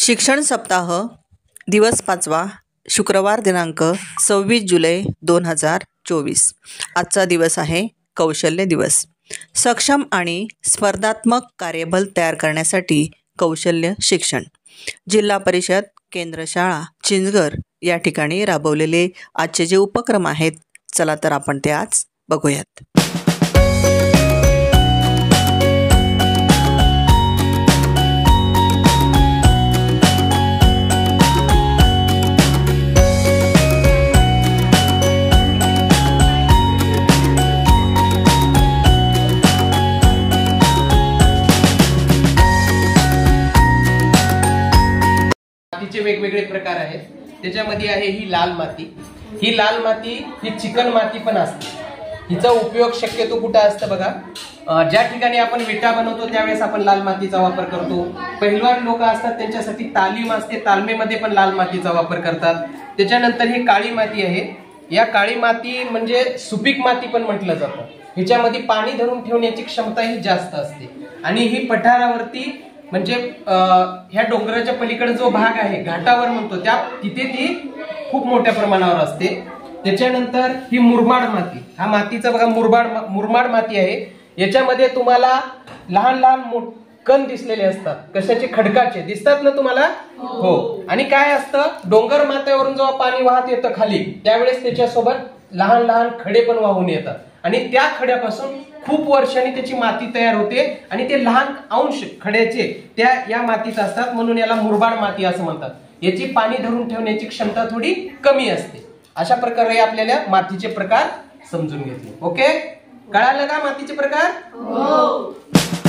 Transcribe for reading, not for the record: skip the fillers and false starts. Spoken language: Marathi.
शिक्षण सप्ताह दिवस 5वा शुक्रवार दिनांक 26 जुलै 2024। आजचा दिवस आहे कौशल्य दिवस। सक्षम आणि स्पर्धात्मक कार्यबल तयार करण्यासाठी कौशल्य शिक्षण जिल्हा परिषद केंद्र शाळा चिंचघर या ठिकाणी राबवलेले आजचे जे उपक्रम आहेत, चला तर आपण ते आज बघूयात। मातीचे वेगवेगळे प्रकार आहेत। त्याच्यामध्ये आहे ही लाल माती। ही लाल माती ही चिकन माती पण असते। हिचा उपयोग शक्यतो कुठे असतं बघा, ज्या ठिकाणी आपण विटा बनवतो त्यावेळेस आपण लाल मातीचा वापर करतो। पहिलवान लोक असतात त्यांच्यासाठी तालीम असते, तालमेमध्ये पण लाल मातीचा वापर करतात। त्याच्यानंतर ही काळी माती आहे। या काळी माती म्हणजे सुपीक माती पण म्हटलं जातं। ह्याच्यामध्ये पाणी धरून ठेवण्याची क्षमता ही जास्त असते आणि ही पठारावरती म्हणजे ह्या डोंगराच्या पलीकडे जो भाग आहे घाटावर म्हणतो त्या तिथे ती खूप मोठ्या प्रमाणावर असते। त्याच्यानंतर ही मुरमाड माती, हा मातीचा बघा मुरमाड माती आहे। याच्यामध्ये तुम्हाला लहान लहान कण दिसलेले असतात, कशाचे? खडकाचे दिसतात ना तुम्हाला? हो। आणि काय असतं, डोंगर माथ्यावरून जेव्हा पाणी वाहत येतं खाली त्यावेळेस त्याच्यासोबत लहान लहान खडे पण वाहून येतात आणि त्या खड्यापासून खूप वर्षांनी त्याची माती तयार होते आणि ते लहान अंश खड्याचे त्या या मातीत असतात, म्हणून याला मुरमाड माती असं म्हणतात। याची पाणी धरून ठेवण्याची क्षमता थोडी कमी असते। अशा प्रकारे आपल्याला मातीचे प्रकार समजून घेतले। ओके, कळालं का मातीचे प्रकार? हो।